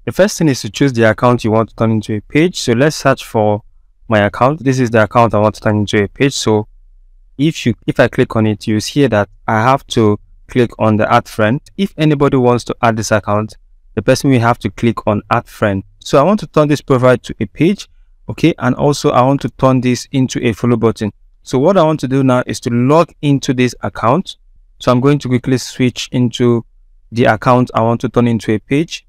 The first thing is to choose the account you want to turn into a page. So let's search for my account. This is the account I want to turn into a page. So if I click on it, you see that I have to click on the add friend. If anybody wants to add this account, the person will have to click on add friend. So I want to turn this profile to a page, okay, and also I want to turn this into a follow button. So what I want to do now is to log into this account. So I'm going to quickly switch into the account I want to turn into a page.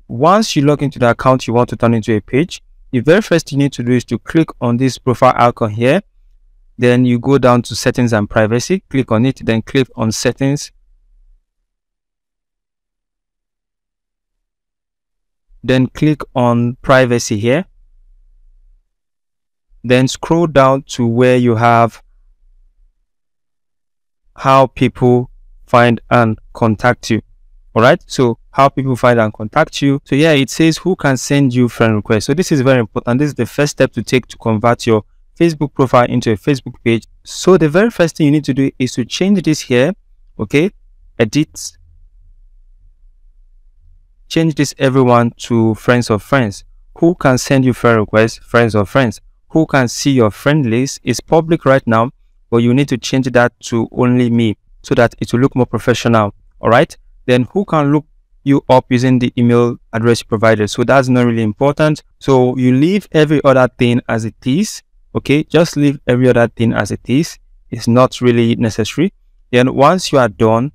Once you log into the account you want to turn into a page, the very first thing you need to do is to click on this profile icon here. Then you go down to settings and privacy, click on it, then click on settings. Then click on privacy here. Then scroll down to where you have how people find and contact you. All right, so how people find and contact you. So yeah, it says who can send you friend requests. So this is very important. This is the first step to take to convert your Facebook profile into a Facebook page. So the very first thing you need to do is to change this here. Okay, edit, change this everyone to friends of friends. Who can send you friend requests? Friends of friends. Who can see your friend list? Is public right now, but you need to change that to only me so that it will look more professional. All right, then who can look you up using the email address you provided? So that's not really important. So you leave every other thing as it is. Okay, just leave every other thing as it is. It's not really necessary. Then once you are done,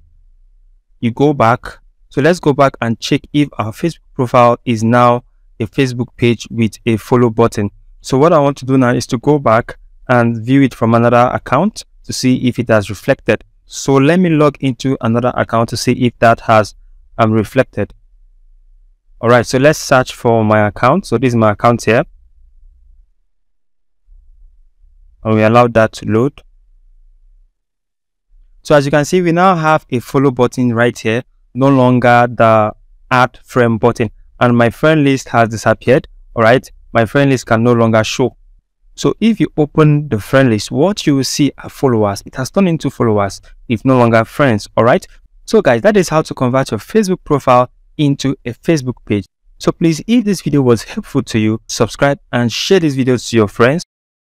you go back. So let's go back and check if our Facebook profile is now a Facebook page with a follow button. So what I want to do now is to go back and view it from another account to see if it has reflected. So let me log into another account to see if that has reflected. All right, so let's search for my account. So this is my account here, and we allow that to load. So as you can see, we now have a follow button right here, no longer the add friend button, and my friend list has disappeared. All right, my friend list can no longer show. So if you open the friend list, what you will see are followers. It has turned into followers, if no longer friends. All right, so guys, that is how to convert your Facebook profile into a Facebook page. So please, if this video was helpful to you, subscribe and share this video to your friends.